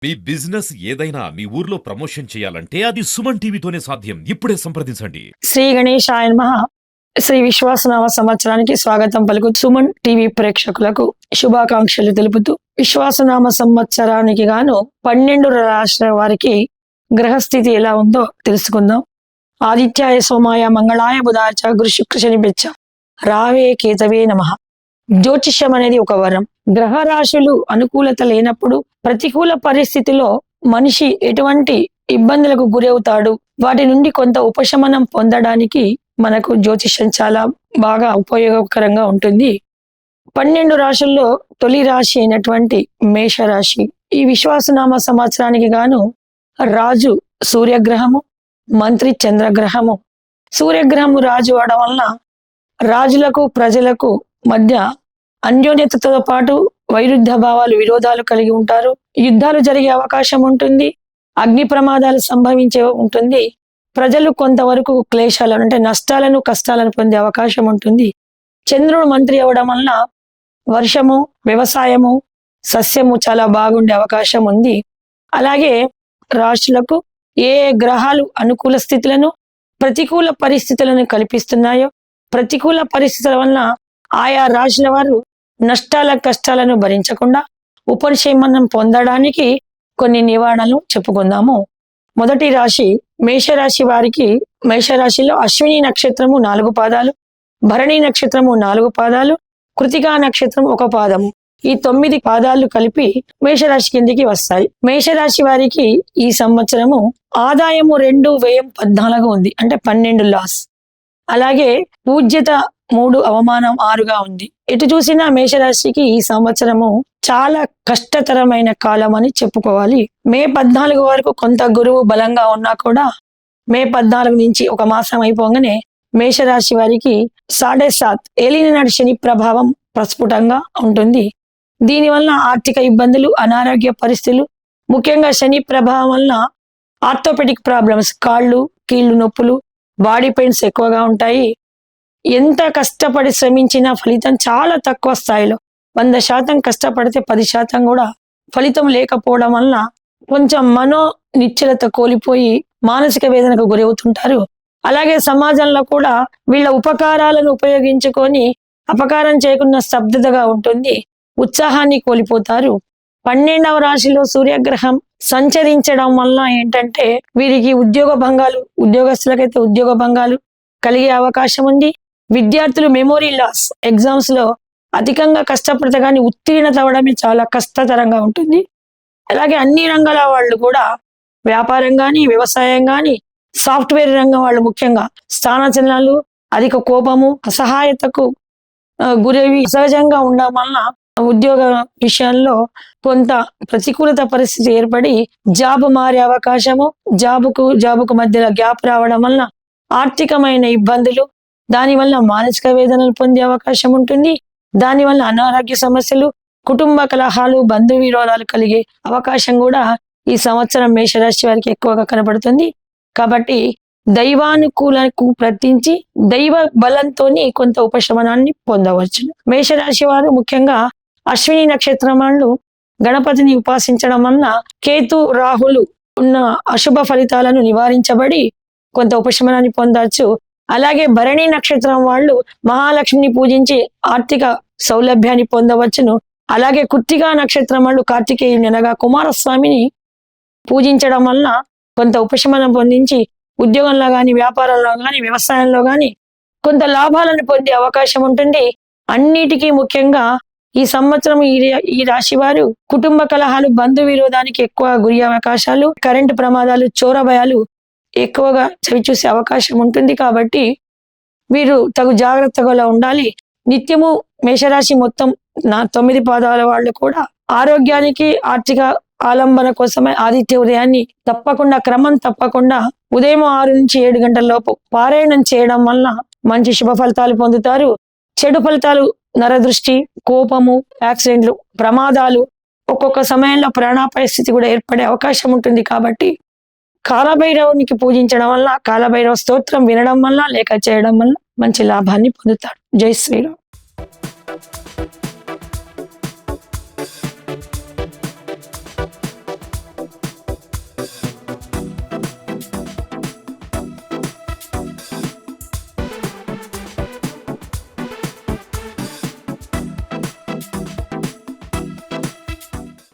మీ business ఏదైనా మీ ఊర్లో promotion చేయాలంటే అది సుమన్ టీవీతోనే సాధ్యం. ఇప్పుడే సంప్రదించండి. శ్రీ గణేశాయ నమః. శ్రీ విశ్వాసనామ సంవత్సరానికి స్వాగతం పలుకు సుమన్ టీవీ ప్రేక్షకులకు శుభాకాంక్షలు తెలుపుతూ విశ్వాసనామ సంవత్సరానికి గాను 12 రాష్ట్రాల వారికి గ్రహస్థితి ఎలా ఉందో తెలుసుకుందాం. ఆదిత్యాయ సోమాయ మంగళాయ బుధాచ గురు శుక్ర శని బెచ్చ రావే కేతవే నమః. జ్యోతిష్యం అనేది ఒక వరం. గ్రహ రాశులు అనుకూలత లేనప్పుడు ప్రతికూల పరిస్థితిలో మనిషి ఎటువంటి ఇబ్బందులకు గురవుతాడు, వాటి నుండి కొంత ఉపశమనం పొందడానికి మనకు జ్యోతిష్యం చాలా బాగా ఉపయోగకరంగా ఉంటుంది. 12 రాశుల్లో తొలి రాశి అయినటువంటి మేషరాశి. ఈ విశ్వాసనామ సంవత్సరానికి గాను రాజు సూర్యగ్రహము, మంత్రి చంద్రగ్రహము. సూర్యగ్రహము రాజు అవడం వలన రాజులకు ప్రజలకు మధ్య అన్యోన్యతతో పాటు వైరుధ్య భావాలు, విరోధాలు కలిగి ఉంటారు. యుద్ధాలు జరిగే అవకాశం ఉంటుంది. అగ్ని ప్రమాదాలు సంభవించే ఉంటుంది. ప్రజలు కొంతవరకు క్లేశాలను అంటే నష్టాలను, కష్టాలను పొందే అవకాశం ఉంటుంది. చంద్రుడు మంత్రి అవ్వడం వలన వర్షము, వ్యవసాయము, సస్యము చాలా బాగుండే అవకాశం ఉంది. అలాగే రాశులకు ఏ గ్రహాలు అనుకూల స్థితులను, ప్రతికూల పరిస్థితులను కల్పిస్తున్నాయో, ప్రతికూల పరిస్థితుల వలన ఆయా రాశుల వారు నష్టాల, కష్టాలను భరించకుండా ఉపశమనం పొందడానికి కొన్ని నివారణలు చెప్పుకుందాము. మొదటి రాశి మేషరాశి వారికి, మేషరాశిలో అశ్విని నక్షత్రము 4 పాదాలు, భరణి నక్షత్రము 4 పాదాలు, కృతికా నక్షత్రం 1 పాదము. ఈ 9 పాదాలు కలిపి మేషరాశి కిందికి వస్తాయి. మేషరాశి వారికి ఈ సంవత్సరము ఆదాయము 2, వ్యయం 14 ఉంది, అంటే 12 లాస్. అలాగే పూజ్యత 3, అవమానం 6గా ఉంది. ఎటు చూసినా మేషరాశికి ఈ సంవత్సరము చాలా కష్టతరమైన కాలం అని చెప్పుకోవాలి. మే 14 వరకు కొంత గురువు బలంగా ఉన్నా కూడా మే 14 నుంచి ఒక మాసం అయిపోగానే మేషరాశి వారికి 7.5 ఏలినాటి శని ప్రభావం ప్రస్ఫుటంగా ఉంటుంది. దీనివల్ల ఆర్థిక ఇబ్బందులు, అనారోగ్య పరిస్థితులు, ముఖ్యంగా శని ప్రభావం వలన ఆర్థోపెడిక్ ప్రాబ్లమ్స్, కాళ్ళు కీళ్ళు నొప్పులు, బాడీ పెయిన్స్ ఎక్కువగా ఉంటాయి. ఎంత కష్టపడి శ్రమించినా ఫలితం చాలా తక్కువ స్థాయిలో, 100% కష్టపడితే 10% కూడా ఫలితం లేకపోవడం వలన కొంచెం మనో నిశ్చలత కోల్పోయి మానసిక వేదనకు గురవుతుంటారు. అలాగే సమాజంలో కూడా వీళ్ళ ఉపకారాలను ఉపయోగించుకొని అపకారం చేయకుండా స్తబ్దతగా ఉంటుంది. ఉత్సాహాన్ని కోల్పోతారు. 12వ రాశిలో సూర్యగ్రహం సంచరించడం వలన ఏంటంటే వీరికి ఉద్యోగ భంగాలు, ఉద్యోగస్తులకైతే ఉద్యోగ భంగాలు కలిగే అవకాశం ఉంది. విద్యార్థులు మెమోరీ లాస్, ఎగ్జామ్స్ లో అధికంగా కష్టపడితే కానీ ఉత్తీర్ణత అవ్వడమే చాలా కష్టతరంగా ఉంటుంది. అలాగే అన్ని రంగాల వాళ్ళు కూడా, వ్యాపారం కానీ, వ్యవసాయం కానీ, సాఫ్ట్వేర్ రంగం వాళ్ళు ముఖ్యంగా స్థానచలనాలు, అధిక కోపము, అసహాయతకు గురవి సహజంగా ఉండడం వలన ఉద్యోగ విషయంలో కొంత ప్రతికూలత పరిస్థితి ఏర్పడి జాబ్ మారే అవకాశము, జాబుకు మధ్యలో గ్యాప్ రావడం వలన ఆర్థికమైన ఇబ్బందులు, దానివల్ల మానసిక వేదనలు పొందే అవకాశం ఉంటుంది. దానివల్ల అనారోగ్య సమస్యలు, కుటుంబ కలహాలు, బంధు విరోధాలు కలిగే అవకాశం కూడా ఈ సంవత్సరం మేషరాశి వారికి ఎక్కువగా కనబడుతుంది. కాబట్టి దైవానుకూలకు ప్రతించి దైవ బలంతో కొంత ఉపశమనాన్ని పొందవచ్చు. మేషరాశి వారు ముఖ్యంగా అశ్విని నక్షత్రం వాళ్ళు గణపతిని ఉపాసించడం వలన కేతు, రాహులు ఉన్న అశుభ ఫలితాలను నివారించబడి కొంత ఉపశమనాన్ని పొందవచ్చు. అలాగే భరణి నక్షత్రం వాళ్ళు మహాలక్ష్మిని పూజించి ఆర్థిక సౌలభ్యాన్ని పొందవచ్చును. అలాగే కృత్తికా నక్షత్రం వాళ్ళు కార్తికేయుని అనగా కుమారస్వామిని పూజించడం వలన కొంత ఉపశమనం పొందించి ఉద్యోగంలో కానీ, వ్యాపారంలో కానీ, వ్యవసాయంలో కానీ కొంత లాభాలను పొందే అవకాశం ఉంటుంది. అన్నిటికీ ముఖ్యంగా ఈ సంవత్సరం ఈ రాశి వారు కుటుంబ కలహాలు, బంధు విరోధానికి ఎక్కువ గురి అవకాశాలు, కరెంటు ప్రమాదాలు, చోర భయాలు ఎక్కువగా చవిచూసే అవకాశం ఉంటుంది. కాబట్టి వీరు తగు జాగ్రత్తగా ఉండాలి. నిత్యము మేషరాశి మొత్తం 9 పాదాల వాళ్ళు కూడా ఆరోగ్యానికి, ఆర్థిక ఆలంబన కోసమే ఆదిత్య ఉదయాన్ని తప్పకుండా, క్రమం తప్పకుండా ఉదయం 6 నుంచి 7 గంటల లోపు పారాయణం చేయడం వలన మంచి శుభ ఫలితాలు పొందుతారు. చెడు ఫలితాలు, నరదృష్టి, కోపము, యాక్సిడెంట్లు, ప్రమాదాలు, ఒక్కొక్క సమయంలో ప్రాణాపాయ స్థితి కూడా ఏర్పడే అవకాశం ఉంటుంది. కాబట్టి కాలభైరవునికి పూజించడం వల్ల, కాలభైరవ స్తోత్రం వినడం వల్ల లేక చేయడం వల్ల మంచి లాభాన్ని పొందుతాడు. జై శ్రీరామ్.